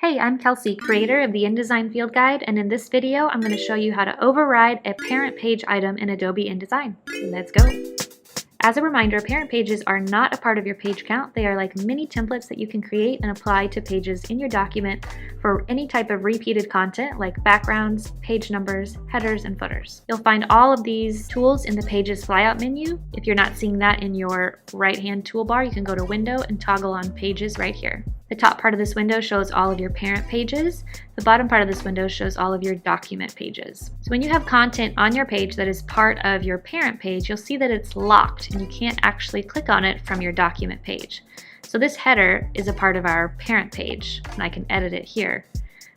Hey, I'm Kelsey, creator of the InDesign Field Guide, and in this video, I'm going to show you how to override a parent page item in Adobe InDesign. Let's go! As a reminder, parent pages are not a part of your page count. They are like mini templates that you can create and apply to pages in your document for any type of repeated content like backgrounds, page numbers, headers, and footers. You'll find all of these tools in the Pages flyout menu. If you're not seeing that in your right-hand toolbar, you can go to Window and toggle on Pages right here. The top part of this window shows all of your parent pages. The bottom part of this window shows all of your document pages. So when you have content on your page that is part of your parent page, you'll see that it's locked and you can't actually click on it from your document page. So this header is a part of our parent page and I can edit it here.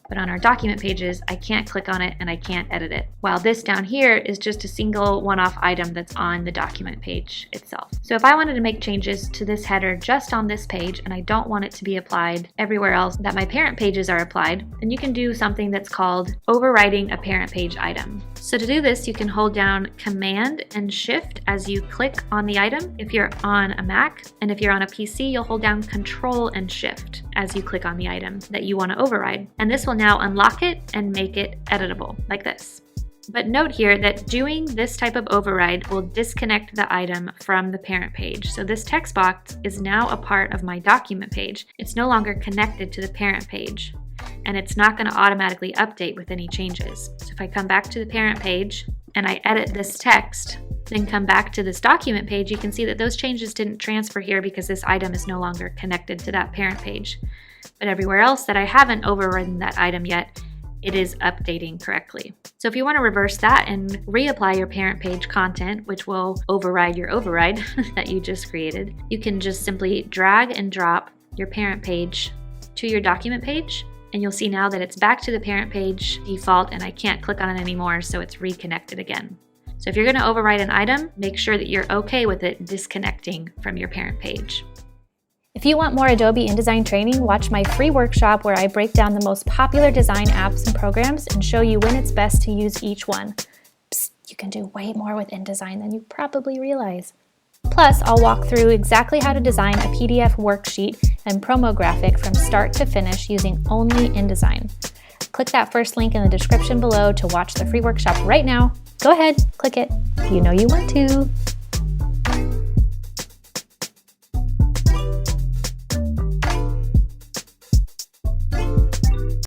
But on our document pages, I can't click on it and I can't edit it. While this down here is just a single one-off item that's on the document page itself. So if I wanted to make changes to this header just on this page and I don't want it to be applied everywhere else that my parent pages are applied, then you can do something that's called overriding a parent page item. So to do this, you can hold down Command and Shift as you click on the item if you're on a Mac, and if you're on a PC, you'll hold down Control and Shift as you click on the item that you want to override. And this will now unlock it and make it editable, like this. But note here that doing this type of override will disconnect the item from the parent page. So this text box is now a part of my document page. It's no longer connected to the parent page, and it's not going to automatically update with any changes. So if I come back to the parent page and I edit this text, then come back to this document page, you can see that those changes didn't transfer here because this item is no longer connected to that parent page. But everywhere else that I haven't overridden that item yet, it is updating correctly. So if you want to reverse that and reapply your parent page content, which will override your override that you just created, you can just simply drag and drop your parent page to your document page, and you'll see now that it's back to the parent page default and I can't click on it anymore, so it's reconnected again. So if you're going to override an item, make sure that you're okay with it disconnecting from your parent page. If you want more Adobe InDesign training, watch my free workshop where I break down the most popular design apps and programs and show you when it's best to use each one. Psst, you can do way more with InDesign than you probably realize. Plus, I'll walk through exactly how to design a PDF worksheet and promo graphic from start to finish using only InDesign. Click that first link in the description below to watch the free workshop right now. Go ahead, click it. You know you want to.